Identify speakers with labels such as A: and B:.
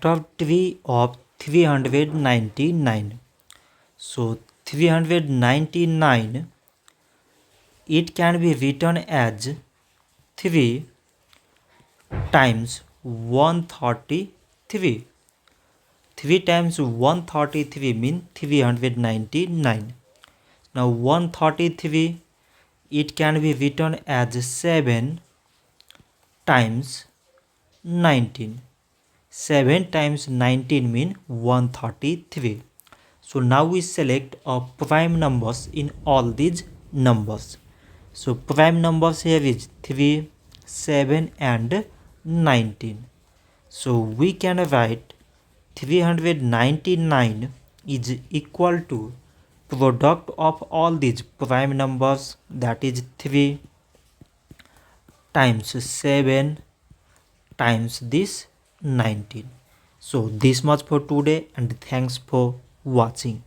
A: factory of 399. So 399, it can be written as 3 times 133. 3 times 133 means 399. Now 133, it can be written as 7 times 19. 7 times 19 means 133. So now we select prime numbers in all these numbers. So prime numbers here is 3, 7 and 19. So we can write 399 is equal to product of all these prime numbers, that is 3 times 7 times this 19. So this much for today, and thanks for watching.